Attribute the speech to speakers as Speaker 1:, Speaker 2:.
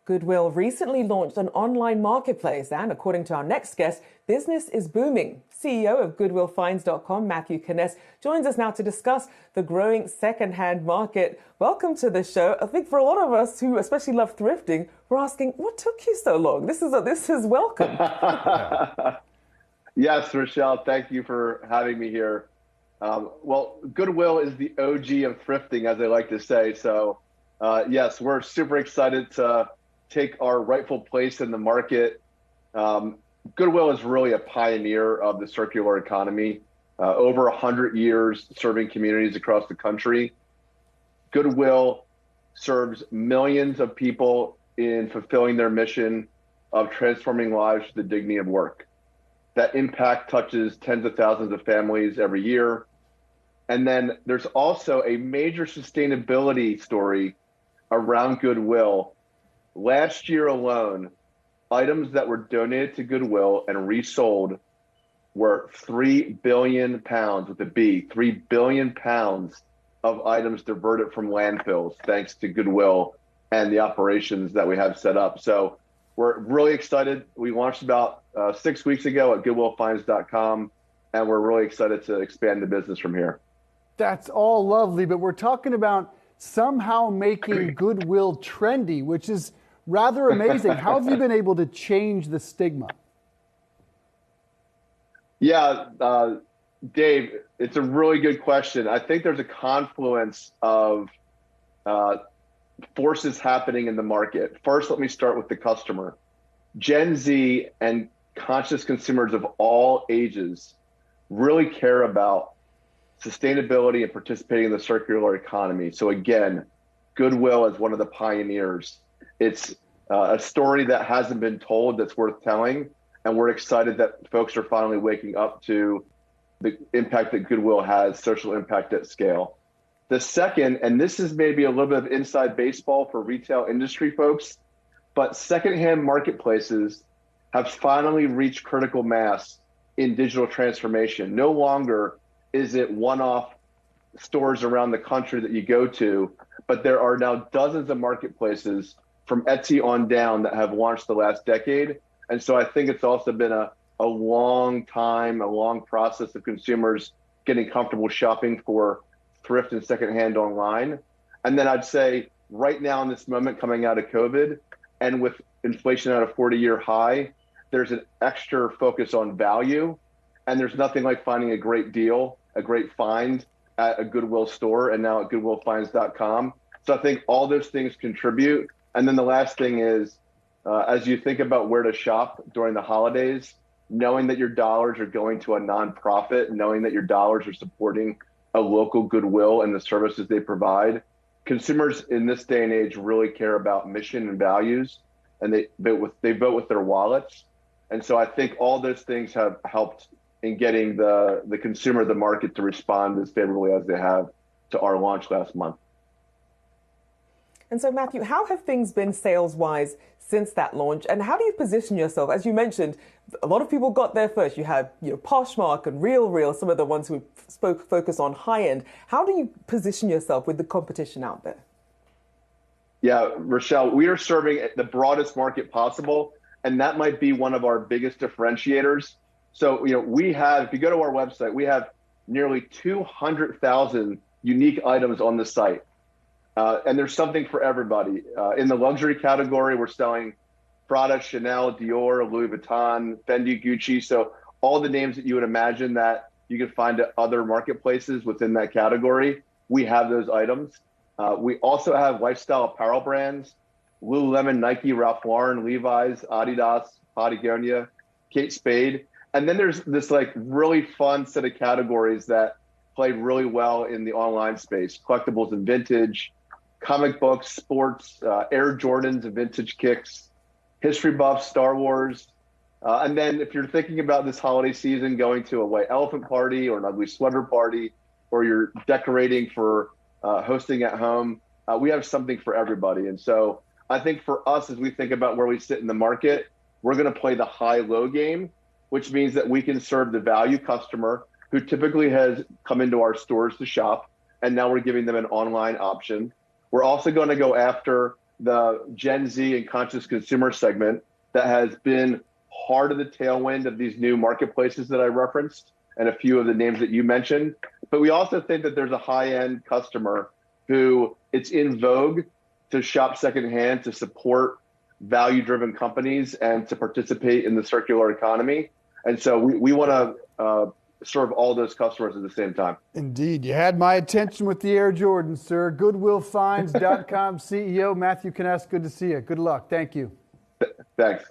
Speaker 1: Goodwill recently launched an online marketplace, and according to our next guest, business is booming. CEO of GoodwillFinds.com, Matthew Kaness, joins us now to discuss the growing secondhand market. Welcome to the show. I think for a lot of us who especially love thrifting, we're asking, what took you so long? This is welcome.
Speaker 2: Yes, Rochelle, thank you for having me here. Well, Goodwill is the OG of thrifting, as they like to say. So, yes, we're super excited to take our rightful place in the market. Goodwill is really a pioneer of the circular economy. Over 100 years serving communities across the country. Goodwill serves millions of people in fulfilling their mission of transforming lives to the dignity of work. That impact touches tens of thousands of families every year. And then there's also a major sustainability story around Goodwill. Last year alone, items that were donated to Goodwill and resold were 3 billion pounds, with a B, 3 billion pounds of items diverted from landfills, thanks to Goodwill and the operations that we have set up. So we're really excited. We launched about 6 weeks ago at goodwillfinds.com, and we're really excited to expand the business from here.
Speaker 3: That's all lovely, but we're talking about somehow making Goodwill trendy, which is rather amazing. How have you been able to change the stigma?
Speaker 2: Yeah, Dave, it's a really good question. I think there's a confluence of forces happening in the market. First, let me start with the customer. Gen Z and conscious consumers of all ages really care about sustainability and participating in the circular economy. So again, Goodwill is one of the pioneers. It's a story that hasn't been told that's worth telling. And we're excited that folks are finally waking up to the impact that Goodwill has, social impact at scale. The second, and this is maybe a little bit of inside baseball for retail industry folks, but secondhand marketplaces have finally reached critical mass in digital transformation. No longer is it one-off stores around the country that you go to, but there are now dozens of marketplaces from Etsy on down that have launched the last decade. And so I think it's also been a long time, a long process of consumers getting comfortable shopping for thrift and secondhand online. And then I'd say right now in this moment coming out of COVID and with inflation at a 40-year high, there's an extra focus on value. And there's nothing like finding a great deal, a great find at a Goodwill store and now at goodwillfinds.com. So I think all those things contribute. And then the last thing is, as you think about where to shop during the holidays, knowing that your dollars are going to a nonprofit, knowing that your dollars are supporting a local Goodwill and the services they provide, consumers in this day and age really care about mission and values, and they vote with their wallets. And so I think all those things have helped in getting the consumer, the market to respond as favorably as they have to our launch last month.
Speaker 1: And so, Matthew, how have things been sales-wise since that launch? And how do you position yourself? As you mentioned, a lot of people got there first. You had Poshmark and RealReal, some of the ones who focus on high-end. How do you position yourself with the competition out there?
Speaker 2: Yeah, Rochelle, we are serving the broadest market possible, and that might be one of our biggest differentiators. So, we have, if you go to our website, we have nearly 200,000 unique items on the site. And there's something for everybody. In the luxury category, we're selling Prada, Chanel, Dior, Louis Vuitton, Fendi, Gucci. So all the names that you would imagine that you can find at other marketplaces within that category, we have those items. We also have lifestyle apparel brands, Lululemon, Nike, Ralph Lauren, Levi's, Adidas, Patagonia, Kate Spade. And then there's this really fun set of categories that played really well in the online space, collectibles and vintage, comic books, sports, Air Jordans and vintage kicks, history buffs, Star Wars. And then if you're thinking about this holiday season, going to a white elephant party or an ugly sweater party, or you're decorating for hosting at home, we have something for everybody. And so I think for us, as we think about where we sit in the market, we're going to play the high-low game, which means that we can serve the value customer who typically has come into our stores to shop, and now we're giving them an online option. We're also going to go after the Gen Z and conscious consumer segment that has been part of the tailwind of these new marketplaces that I referenced and a few of the names that you mentioned. But we also think that there's a high-end customer who it's in vogue to shop secondhand, to support value-driven companies and to participate in the circular economy. And so we want to serve all those customers at the same time.
Speaker 3: Indeed. You had my attention with the Air Jordan, sir. GoodwillFinds.com CEO Matthew Kaness, good to see you. Good luck. Thank you.
Speaker 2: Thanks.